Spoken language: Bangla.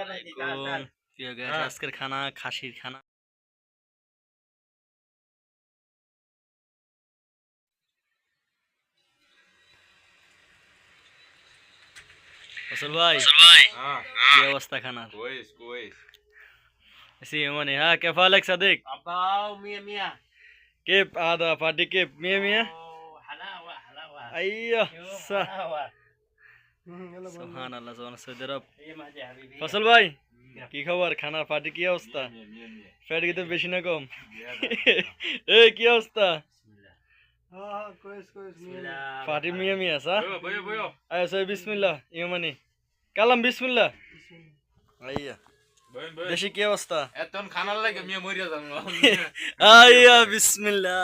আসসালামু প্রিয় গাইস, আজকের খানা খাসির খানা। ফসল ভাই, हाँ কি অবস্থা খানার? कोइस कोइस এসি মানে হ্যাঁ, কে ফালেক সাদিক Abau mia mia. কে আদা পার্টি কে মিয়া মিয়া Oh, halawa halawa. আইয়া সা Halawa. সুবহানাল্লাহ সুবহানাল্লাহ সৌদি আরব। Iya mah aja habibi. ফসল ভাই কি খবর? খানার পার্টি কি অবস্থা? ফ্যাট কিন্তু বেশি না কম? এই কি অবস্থা? Bismillah. পার্টি মিয়া মিয়া সা बोयो बोयो बोयो আয় সই বিসমিল্লাহ ইমানি কালাম বিসমিল্লাহ আইয়া बोयो बोयो দেশি কি অবস্থা? एतन खाना लगे मिया मरिया जाम আইয়া বিসমিল্লাহ